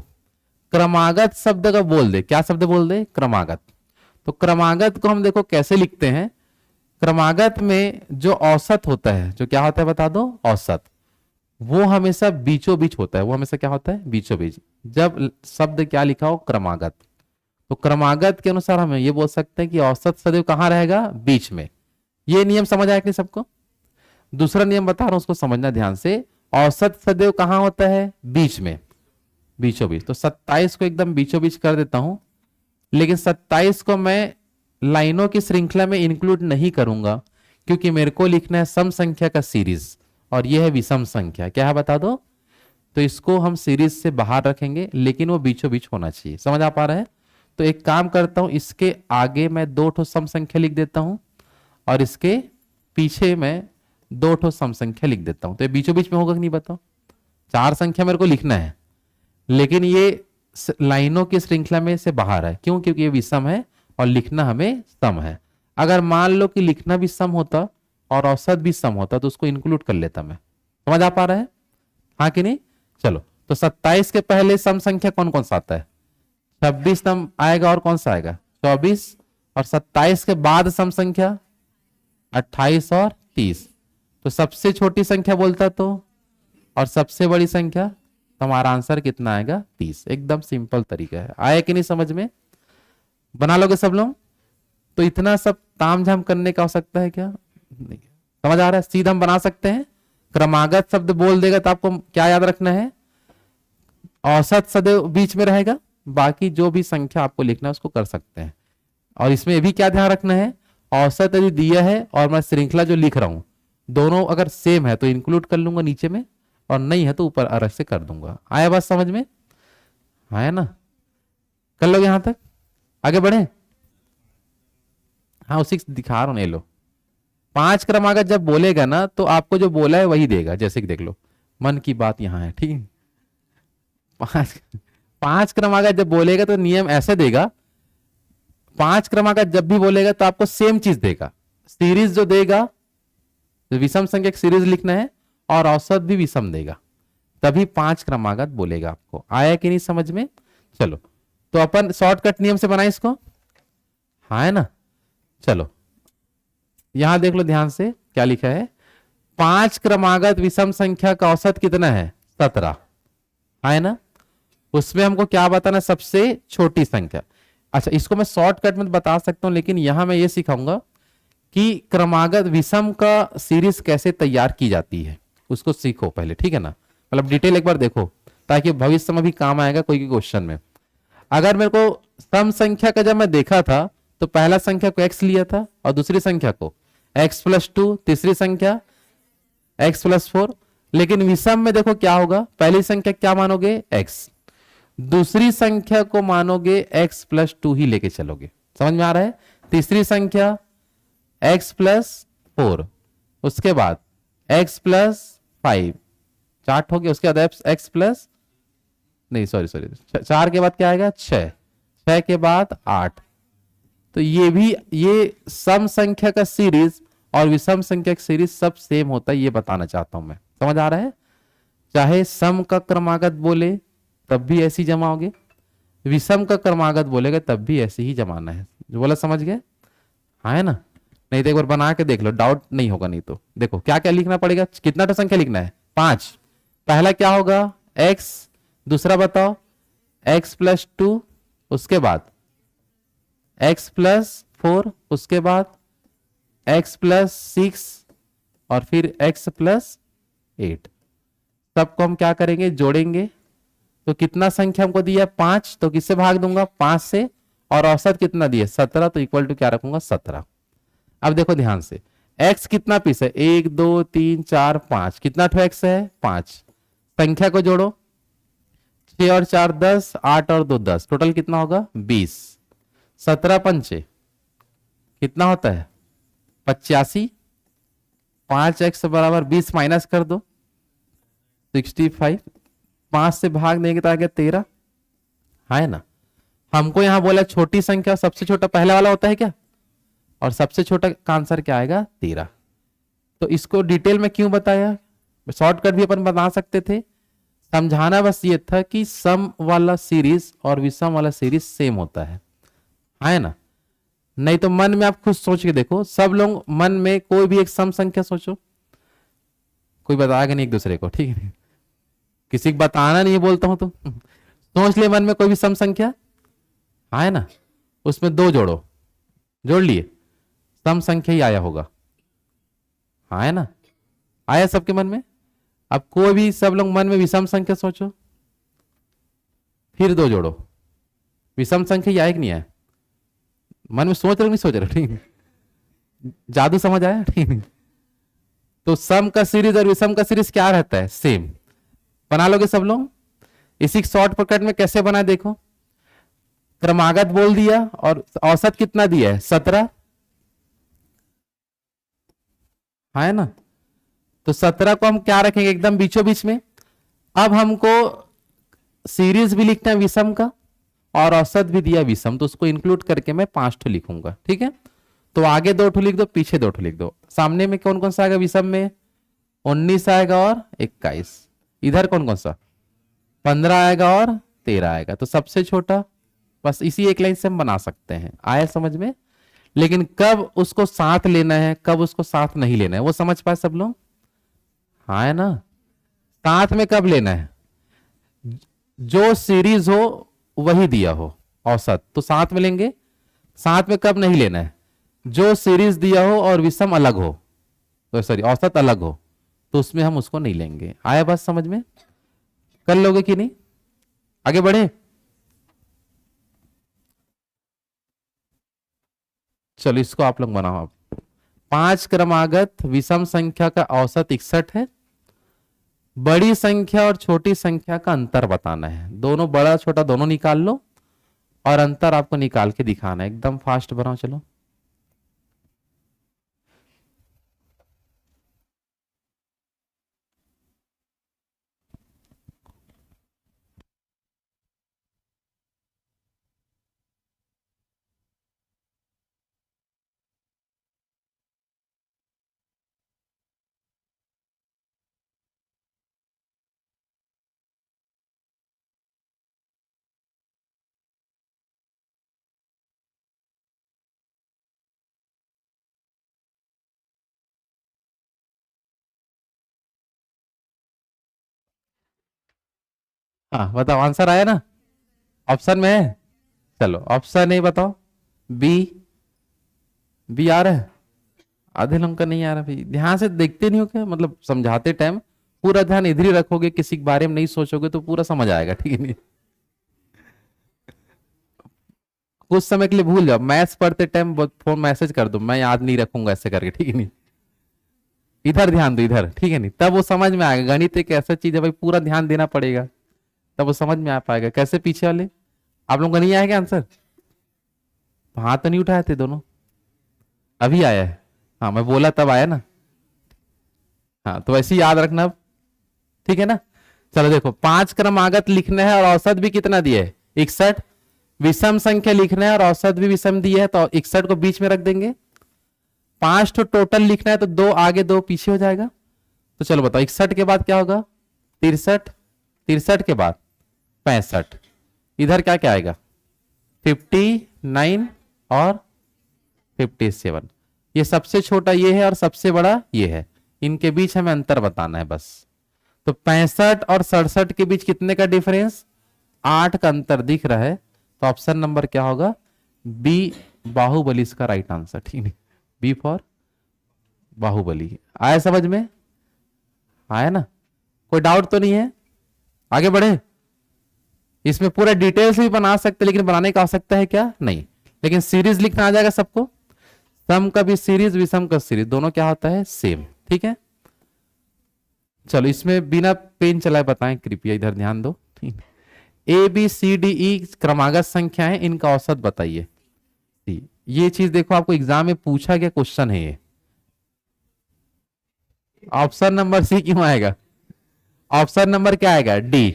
क्रमागत शब्द का बोल दे, क्या शब्द बोल दे क्रमागत, तो क्रमागत को हम देखो कैसे लिखते हैं। क्रमागत में जो औसत होता है, जो क्या होता है बता दो औसत, वो हमेशा बीचों बीच होता है, वो हमेशा क्या होता है बीचों बीच। जब शब्द क्या लिखा हो क्रमागत, तो क्रमागत के अनुसार हम ये बोल सकते हैं कि औसत सदैव कहां रहेगा बीच में। ये नियम समझ आया कि सबको। दूसरा नियम बता रहा हूं उसको समझना ध्यान से, औसत सदैव कहां होता है बीच में, बीचों बीच। तो 27 को एकदम बीचों बीच कर देता हूं, लेकिन 27 को मैं लाइनों की श्रृंखला में इंक्लूड नहीं करूंगा, क्योंकि मेरे को लिखना है सम संख्या का सीरीज, और यह है विषम संख्या। क्या है बता दो, तो इसको हम सीरीज से बाहर रखेंगे, लेकिन वो बीचों बीच होना चाहिए। समझ आ पा रहा है। तो एक काम करता हूं, इसके आगे मैं 2 ठो सम संख्या लिख देता हूं, और इसके पीछे मैं 2 ठो सम संख्या लिख देता हूं। तो ये बीचों बीच में होगा कि नहीं बताओ। 4 संख्या मेरे को लिखना है, लेकिन ये लाइनों की श्रृंखला में से बाहर है। क्यों, क्योंकि ये विषम है और लिखना हमें सम है। अगर मान लो कि लिखना भी सम होता और औसत भी सम होता तो उसको इंक्लूड कर लेता मैं। समझ आ पा रहा है, हाँ कि नहीं। चलो, तो 27 के पहले सम संख्या कौन कौन सा आता है 26 सम आएगा, और कौन सा आएगा 24, और 27 के बाद सम संख्या 28 और 30। तो सबसे छोटी संख्या बोलता तो, और सबसे बड़ी संख्या, तो हमारा आंसर कितना आएगा 30। एकदम सिंपल तरीका है। आया कि नहीं समझ में, बना लोगे सब लोग। तो इतना सब तामझाम करने का आवश्यकता है क्या, नहीं। समझ आ रहा है, सीधा हम बना सकते हैं। क्रमागत शब्द बोल देगा तो आपको क्या याद रखना है, औसत सदैव बीच में रहेगा, बाकी जो भी संख्या आपको लिखना है उसको कर सकते हैं। और इसमें भी क्या ध्यान रखना है, औसत यदि दिया है और मैं श्रृंखला जो लिख रहा हूं दोनों अगर सेम है तो इंक्लूड कर लूंगा नीचे में, और नहीं है तो ऊपर अलग से कर दूंगा। आया बात समझ में, आया ना। कर लो यहां तक, आगे बढ़े। हाँ उसी दिखा रहा हूं, ले लो। 5 क्रमागत जब बोलेगा ना तो आपको जो बोला है वही देगा। जैसे कि देख लो, मन की बात यहां है, ठीक है। 5 क्रमागत जब बोलेगा तो नियम ऐसे देगा, 5 क्रमागत जब भी बोलेगा तो आपको सेम चीज देगा। सीरीज जो देगा, विषम संख्या सीरीज लिखना है, और औसत भी विषम देगा, तभी 5 क्रमागत बोलेगा आपको। आया कि नहीं समझ में। चलो, तो अपन शॉर्टकट नियम से बनाए इसको, हाँ है ना। चलो यहां देख लो ध्यान से क्या लिखा है, 5 क्रमागत विषम संख्या का औसत कितना है 17, है ना। उसमें हमको क्या बताना, सबसे छोटी संख्या। अच्छा, इसको मैं शॉर्टकट में बता सकता हूं, लेकिन यहां मैं ये सिखाऊंगा कि क्रमागत विषम का सीरीज कैसे तैयार की जाती है, उसको सीखो पहले, ठीक है ना। मतलब डिटेल एक बार देखो, ताकि भविष्य में भी काम आएगा कोई क्वेश्चन में। अगर मेरे को सम संख्या का जब मैं देखा था तो पहला संख्या को x लिया था, और दूसरी संख्या को x+2, तीसरी संख्या x+4। लेकिन विषम में देखो क्या होगा, पहली संख्या क्या मानोगे x, दूसरी संख्या को मानोगे x+2 ही लेके चलोगे। समझ में आ रहा है। तीसरी संख्या x+4, उसके बाद x+5, चार्ट हो गया। उसके बाद x+ नहीं सॉरी 4 के बाद क्या आएगा 6, 6 के बाद 8। तो ये भी, ये सम संख्या का सीरीज और विषम संख्या का सीरीज सब सेम होता है, ये बताना चाहता हूं मैं। समझ आ रहा है। चाहे सम का क्रमागत बोले तब भी ऐसी जमाओगे, विषम का क्रमागत बोलेगा तब भी ऐसे ही जमाना है। जो बोला समझ गए, हाँ है ना। नहीं तो एक बार बना के देख लो, डाउट नहीं होगा। नहीं तो देखो क्या क्या लिखना पड़ेगा, कितना तो संख्या लिखना है 5। पहला क्या होगा x, दूसरा बताओ x+2, उसके बाद x+4, उसके बाद x+6, और फिर x प्लस 8। सबको हम क्या करेंगे, जोड़ेंगे। तो कितना संख्या हमको दिया है 5, तो किससे भाग दूंगा 5 से, और औसत कितना दिया 17, तो इक्वल टू क्या रखूंगा 17। अब देखो ध्यान से, x कितना पीस है 1 2 3 4 5, कितना ठो x है 5। संख्या को जोड़ो, 6 और 4 10, 8 और 2 10, टोटल कितना होगा 20। 17 पंचे कितना होता है 85। 5x बराबर 20 माइनस कर दो 65। 5 से भाग देंगे तो आ गया 13, है ना। हमको यहां बोला छोटी संख्या सबसे छोटा पहला वाला होता है क्या, और सबसे छोटा का आंसर क्या आएगा 13। तो इसको डिटेल में क्यों बताया, शॉर्टकट भी अपन बता सकते थे, समझाना बस ये था कि सम वाला सीरीज और विषम वाला सीरीज सेम होता है ना। नहीं तो मन में आप खुद सोच के देखो, सब लोग मन में कोई भी एक सम संख्या सोचो, कोई बताएगा नहीं एक दूसरे को, ठीक है, किसी को बताना नहीं बोलता हूं तो सोच ले मन में कोई भी सम संख्या, है ना, उसमें 2 जोड़ो, जोड़ लिए, सम संख्या ही आया होगा, है ना, आया सबके मन में। अब कोई भी सब लोग मन में विषम संख्या सोचो, फिर 2 जोड़ो, विषम संख्या ही आया कि नहीं आया, मन में सोच रहे नहीं सोच रहे, ठीक, जादू समझ आया, ठीक। तो सम का सीरीज और विषम का सीरीज क्या रहता है सेम, बना लोगे सब लोग। इसी शॉर्टकट में कैसे बना देखो, क्रमागत बोल दिया और औसत कितना दिया है 17, है ना। तो 17 को हम क्या रखेंगे एकदम बीचों बीच में। अब हमको सीरीज भी लिखना है विषम का, और औसत भी दिया विषम, तो उसको इंक्लूड करके मैं 5 ठो लिखूंगा, ठीक है। तो आगे 2 ठो लिख दो, पीछे 2 ठो लिख दो। सामने में कौन कौन सा आएगा विषम में 19 आएगा और 21, इधर कौन कौन सा 15 आएगा और 13 आएगा। तो सबसे छोटा बस इसी एक लाइन से हम बना सकते हैं, आया समझ में। लेकिन कब उसको साथ लेना है कब उसको साथ नहीं लेना है वो समझ पाए सब लोग, हाँ है ना। साथ में कब लेना है, जो सीरीज हो वही दिया हो औसत तो साथ में लेंगे। साथ में कब नहीं लेना है, जो सीरीज दिया हो और विषम अलग हो, तो सॉरी औसत अलग हो, तो उसमें हम उसको नहीं लेंगे। आया बात समझ में, कर लोगे कि नहीं, आगे बढ़े। चलो इसको आप लोग बनाओ। आप 5 क्रमागत विषम संख्या का औसत 61 है। बड़ी संख्या और छोटी संख्या का अंतर बताना है, दोनों बड़ा छोटा दोनों निकाल लो और अंतर आपको निकाल के दिखाना है। एकदम फास्ट बनाओ चलो। हाँ बताओ, आंसर आया ना, ऑप्शन में है। चलो ऑप्शन ए बताओ, बी। बी आ रहा है, आधे लोगों का नहीं आ रहा भाई, ध्यान से देखते नहीं हो क्या, मतलब समझाते टाइम पूरा ध्यान इधर ही रखोगे, किसी के बारे में नहीं सोचोगे तो पूरा समझ आएगा, ठीक है नहीं। कुछ समय के लिए भूल जाओ, मैथ्स पढ़ते टाइम फोन मैसेज कर दो, मैं याद नहीं रखूंगा ऐसे करके, ठीक है नहीं। इधर ध्यान दो इधर, ठीक है नहीं, तब वो समझ में आएगा। गणित एक ऐसा चीज है भाई, पूरा ध्यान देना पड़ेगा तब वो समझ में आ पाएगा। कैसे पीछे वाले आप लोगों का नहीं आएगा आंसर, हाथ तो नहीं उठाए थे दोनों, अभी आया है। हाँ मैं बोला तब आया ना, हाँ तो वैसे ही याद रखना अब, ठीक है ना। चलो देखो 5 क्रमागत लिखना है और औसत भी कितना दिया है 61। विषम संख्या लिखना है और औसत भी विषम दिया है, तो 61 को बीच में रख देंगे। 5 तो टोटल लिखना है तो 2 आगे 2 पीछे हो जाएगा। तो चलो बताओ 61 के बाद क्या होगा 63, 63 के बाद 65, इधर क्या क्या आएगा 59 और 57। ये सबसे छोटा ये है और सबसे बड़ा ये है, इनके बीच हमें अंतर बताना है बस। तो 65 और 67 के बीच कितने का डिफरेंस 8 का अंतर दिख रहा है, तो ऑप्शन नंबर क्या होगा बी, बाहुबली इसका राइट आंसर, ठीक है। B for Baahubali. आया समझ में? आया ना? कोई डाउट तो नहीं है? आगे बढ़े। इसमें पूरा डिटेल्स भी बना सकते, लेकिन बनाने का आवश्यकता है क्या? नहीं। लेकिन सीरीज लिखना आ जाएगा सबको। सम का भी सीरीज, विषम का सीरीज, दोनों क्या होता है? सेम। ठीक है, चलो इसमें बिना पेन चलाए बताएं कृपया, इधर ध्यान दो। A B C D E क्रमागत संख्या है, इनका औसत बताइए। ये चीज देखो, आपको एग्जाम में पूछा गया क्वेश्चन है ये। ऑप्शन नंबर सी क्यों आएगा? ऑप्शन नंबर क्या आएगा? डी।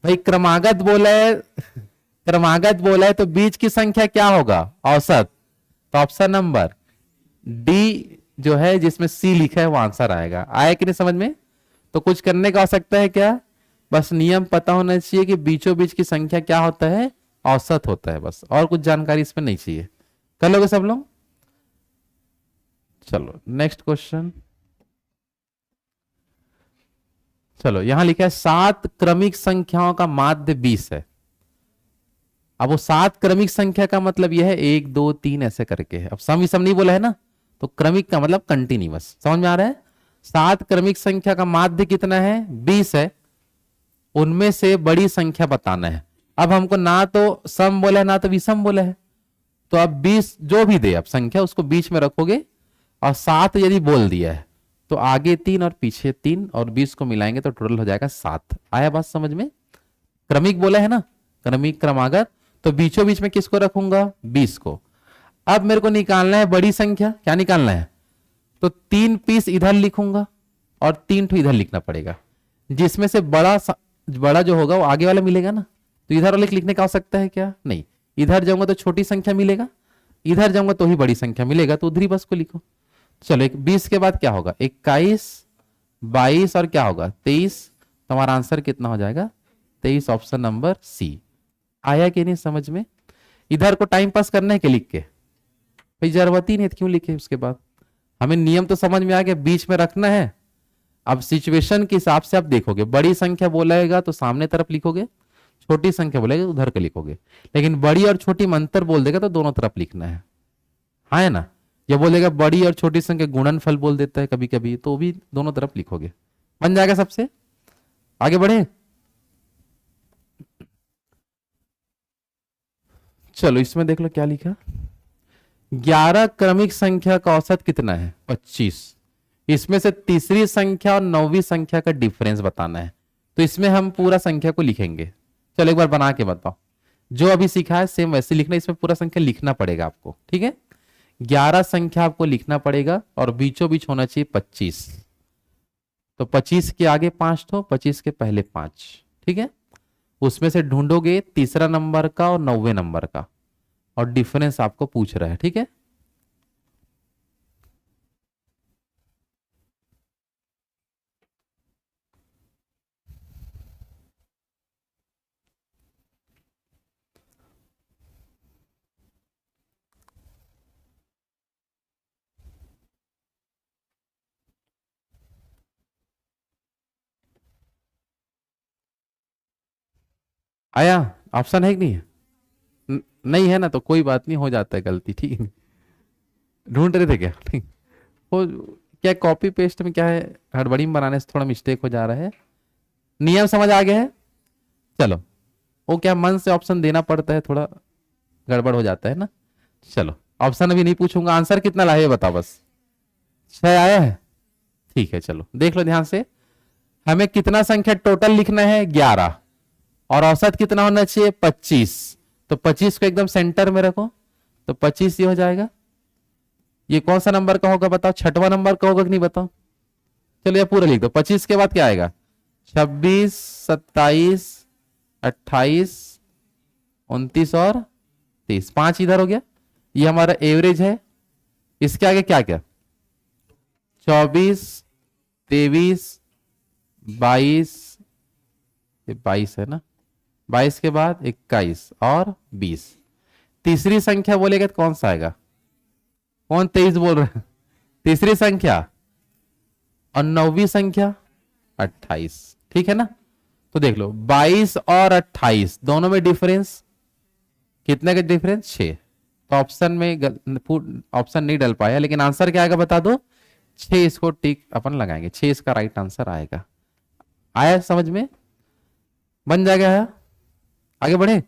भाई क्रमागत बोला है, क्रमागत बोला है तो बीच की संख्या क्या होगा? औसत। तो ऑप्शन नंबर डी जो है, जिसमें सी लिखा है, वो आंसर आएगा। आया कि नहीं समझ में? तो कुछ करने का आवश्यकता है क्या? बस नियम पता होना चाहिए कि बीचों बीच की संख्या क्या होता है? औसत होता है, बस। और कुछ जानकारी इसमें नहीं चाहिए। कर लोगे सब लोग? चलो नेक्स्ट क्वेश्चन। चलो यहां लिखा है 7 क्रमिक संख्याओं का माध्य 20 है। अब वो 7 क्रमिक संख्या का मतलब यह है 1 2 3 ऐसे करके है। अब सम विषम नहीं बोला है ना, तो क्रमिक का मतलब कंटिन्यूअस। समझ में आ रहा है? 7 क्रमिक संख्या का माध्य कितना है? 20 है। उनमें से बड़ी संख्या बताना है। अब हमको ना तो सम बोला है ना तो विषम बोला है, तो अब 20 जो भी दे अब संख्या उसको बीच में रखोगे, और 7 यदि बोल दिया है तो आगे 3 और पीछे 3 और 20 को मिलाएंगे तो टोटल हो जाएगा 7। आया बात समझ में? क्रमिक बोला है ना, क्रमिक क्रमागत, तो बीचों बीच में किसको रखूंगा? 20 को। अब मेरे को निकालना है बड़ी संख्या। क्या निकालना है? तो 3 पीस इधर लिखूंगा और 3 ठो इधर लिखना पड़ेगा, जिसमें से बड़ा जो होगा वो आगे वाला मिलेगा ना। तो इधर वाले लिखने का आवश्यकता है क्या? नहीं। इधर जाऊंगा तो छोटी संख्या मिलेगा, इधर जाऊंगा तो ही बड़ी संख्या मिलेगा, तो उधर ही बस को लिखो। चलो 20 के बाद क्या होगा? 21 22 और क्या होगा? 23। तुम्हारा आंसर कितना हो जाएगा? 23। Option number C. आया कि नहीं समझ में? इधर को टाइम पास करना है कि लिख के? भाई जरूरत ही नहीं, क्यों लिखे? उसके बाद हमें नियम तो समझ में आ गया, बीच में रखना है। अब सिचुएशन के हिसाब से आप देखोगे, बड़ी संख्या बोलेगा तो सामने तरफ लिखोगे, छोटी संख्या बोलेगा तो उधर के लिखोगे। लेकिन बड़ी और छोटी में अंतर बोल देगा तो दोनों तरफ लिखना है। हाँ है ना? या बोलेगा बड़ी और छोटी संख्या गुणनफल बोल देता है कभी कभी, तो भी दोनों तरफ लिखोगे। बन जाएगा सबसे। आगे बढ़े। चलो इसमें देख लो क्या लिखा। 11 क्रमिक संख्या का औसत कितना है? 25। इसमें से तीसरी संख्या और 9वीं संख्या का डिफरेंस बताना है। तो इसमें हम पूरा संख्या को लिखेंगे। चलो एक बार बना के बताओ। जो अभी सीखा है सेम वैसे लिखना, इसमें पूरा संख्या लिखना पड़ेगा आपको। ठीक है, 11 संख्या आपको लिखना पड़ेगा और बीचों बीच होना चाहिए 25। तो 25 के आगे 5 ठो, 25 के पहले 5। ठीक है, उसमें से ढूंढोगे तीसरा नंबर का और 9वें नंबर का, और डिफरेंस आपको पूछ रहा है। ठीक है, आया? ऑप्शन है कि नहीं है? नहीं है ना, तो कोई बात नहीं, हो जाता है गलती। ठीक है, ढूंढ रहे थे क्या? ठीक हो, क्या कॉपी पेस्ट में क्या है, हड़बड़ी में बनाने से थोड़ा मिस्टेक हो जा रहा है। नियम समझ आ गया है? चलो, वो क्या मन से ऑप्शन देना पड़ता है, थोड़ा गड़बड़ हो जाता है ना। चलो ऑप्शन अभी नहीं पूछूंगा, आंसर कितना लाए बताओ बस। 6 आया है? ठीक है, चलो देख लो ध्यान से। हमें कितना संख्या टोटल लिखना है? 11, और औसत कितना होना चाहिए? 25। तो 25 को एकदम सेंटर में रखो, तो 25 ये हो जाएगा। ये कौन सा नंबर का होगा बताओ? छठवां नंबर का होगा कि नहीं बताओ? चलो ये पूरा लिख दो। 25 के बाद क्या आएगा? 26 27 28 29 और 30। 5 इधर हो गया, ये हमारा एवरेज है। इसके आगे क्या क्या? 24 23 22, 22 है ना, 22 के बाद 21 और 20। तीसरी संख्या बोलेगा तो कौन सा आएगा? कौन 23 बोल रहा है? तीसरी संख्या, और 9वीं संख्या 28। ठीक है ना? तो देख लो 22 और 28 दोनों में डिफरेंस कितने का? डिफरेंस 6। तो ऑप्शन में ऑप्शन नहीं डल पाया, लेकिन आंसर क्या आएगा बता दो? 6 इसको टिक अपन लगाएंगे, 6 इसका राइट आंसर आएगा। आया समझ में? बन जाएगा है? आगे बढ़े।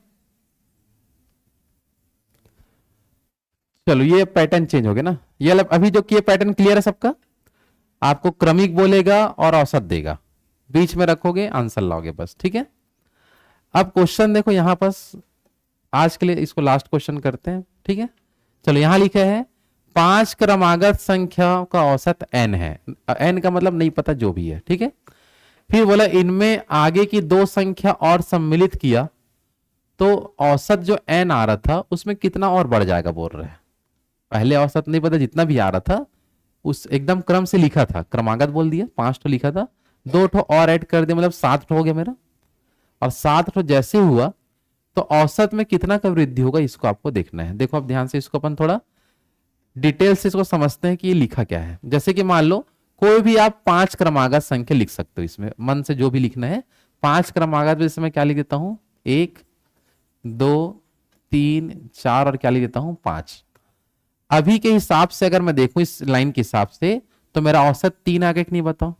चलो ये पैटर्न चेंज हो गया ना, ये अभी जो किए पैटर्न क्लियर है सबका? आपको क्रमिक बोलेगा और औसत देगा, बीच में रखोगे आंसर लाओगे बस, ठीक है। अब क्वेश्चन देखो यहां पर, आज के लिए इसको लास्ट क्वेश्चन करते हैं, ठीक है। चलो यहां लिखा है 5 क्रमागत संख्या का औसत n है, n का मतलब नहीं पता जो भी है, ठीक है। फिर बोला इनमें आगे की 2 संख्या और सम्मिलित किया तो औसत जो n आ रहा था उसमें कितना और बढ़ जाएगा बोल रहे हैं। पहले औसत नहीं पता, जितना भी आ रहा था उस एकदम क्रम से लिखा था, क्रमागत बोल दिया, 5 ठो लिखा था, 2 ठो और ऐड कर दिया, मतलब 7 ठो हो गया मेरा। और 7 ठो जैसे हुआ तो औसत में कितना का वृद्धि होगा इसको आपको देखना है। देखो अब ध्यान से इसको अपन थोड़ा डिटेल से इसको समझते हैं कि ये लिखा क्या है। जैसे कि मान लो कोई भी आप 5 क्रमागत संख्या लिख सकते हो, इसमें मन से जो भी लिखना है 5 क्रमागत, जैसे मैं क्या लिख देता हूं 1 2 3 4 और क्या लिख देता हूं 5। अभी के हिसाब से अगर मैं देखूं इस लाइन के हिसाब से तो मेरा औसत 3 आएगा कि नहीं बताओ?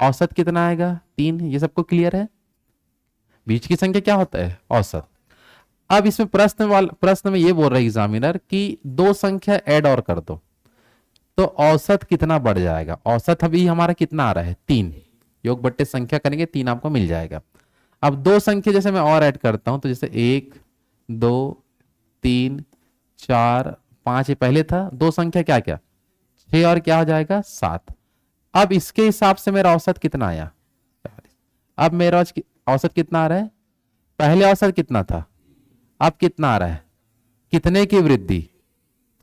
औसत कितना आएगा? 3। ये सबको क्लियर है? बीच की संख्या क्या होता है? औसत। अब इसमें प्रश्न में ये बोल रहा है एग्जामिनर कि 2 संख्या ऐड और कर दो तो औसत कितना बढ़ जाएगा। औसत अभी हमारा कितना आ रहा है? 3। योग बट्टे संख्या करेंगे 3 आपको मिल जाएगा। अब 2 संख्या जैसे मैं और ऐड करता हूं तो जैसे 1 2 3 4 5 ये पहले था, 2 संख्या क्या क्या 6 और क्या हो जाएगा 7। अब इसके हिसाब से मेरा औसत कितना आया? अब मेरा औसत कितना आ रहा है? पहले औसत कितना था, अब कितना आ रहा है? कितने की वृद्धि?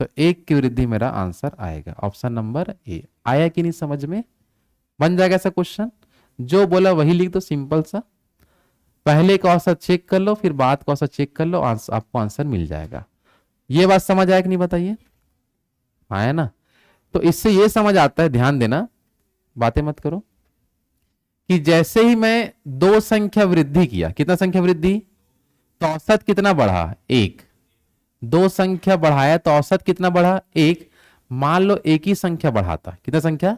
तो 1 की वृद्धि मेरा आंसर आएगा, ऑप्शन नंबर ए। आया कि नहीं समझ में? बन जाएगा ऐसा क्वेश्चन, जो बोला वही लिख दो, सिंपल सा। पहले का औसत चेक कर लो, फिर बाद का औसत चेक कर लो, आपको आंसर मिल जाएगा। ये बात समझ आया कि नहीं बताइए? आया ना? तो इससे ये समझ आता है, ध्यान देना, बातें मत करो, कि जैसे ही मैं 2 संख्या वृद्धि किया, कितना संख्या वृद्धि? तो औसत कितना बढ़ा? 1। 2 संख्या बढ़ाया तो औसत कितना बढ़ा? 1। मान लो एक ही संख्या बढ़ाता, कितना संख्या?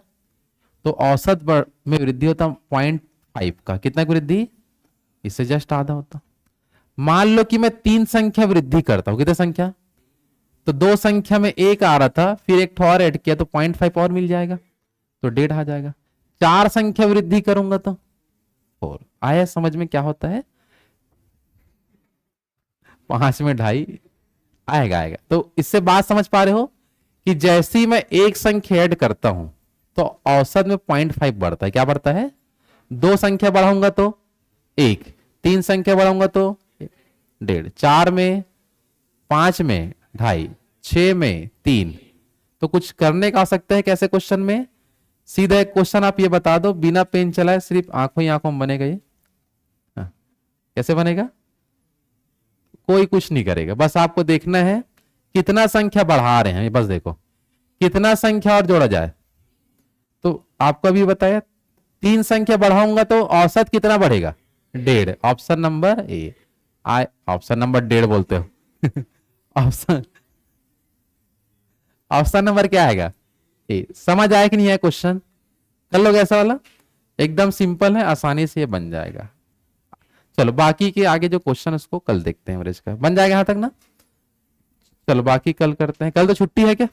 तो औसत में वृद्धि होता 0.5 का, कितना की वृद्धि? इससे जस्ट आधा होता। मान लो कि मैं 3 संख्या वृद्धि करता हूं, कितना संख्या? तो 2 संख्या में 1 आ रहा था, फिर एक और ऐड किया तो 0.5 और मिल जाएगा, तो 1.5 आ जाएगा। 4 संख्या वृद्धि करूंगा तो 4। आया समझ में क्या होता है? 5 में 2.5 आएगा आएगा। तो इससे बात समझ पा रहे हो कि जैसे ही मैं एक संख्या ऐड करता हूं तो औसत में 0.5 बढ़ता है। क्या बढ़ता है? 2 संख्या बढ़ाऊंगा तो 1, 3 संख्या बढ़ाऊंगा तो 1.5, 4 में, 5 में 2.5, 6 में 3। तो कुछ करने का आ सकता है कैसे क्वेश्चन में? सीधा एक क्वेश्चन आप ये बता दो, बिना पेन चलाए सिर्फ आंखों ही आंखों में बनेगा ये? हाँ। कैसे बनेगा? कोई कुछ नहीं करेगा, बस आपको देखना है कितना संख्या बढ़ा रहे हैं, बस देखो कितना संख्या और जोड़ा जाए। तो आपको अभी बताया 3 संख्या बढ़ाऊंगा तो औसत कितना बढ़ेगा? 1.5। Option number A. Option number 1.5 बोलते हो ऑप्शन ऑप्शन नंबर क्या आएगा? ए। समझ आया कि नहीं आया क्वेश्चन? कर लोगे ऐसा वाला, एकदम सिंपल है, आसानी से ये बन जाएगा। चलो बाकी के आगे जो क्वेश्चन उसको कल देखते हैं, एवरेज का बन जाएगा यहां तक ना। चलो बाकी कल करते हैं, कल तो छुट्टी है क्या?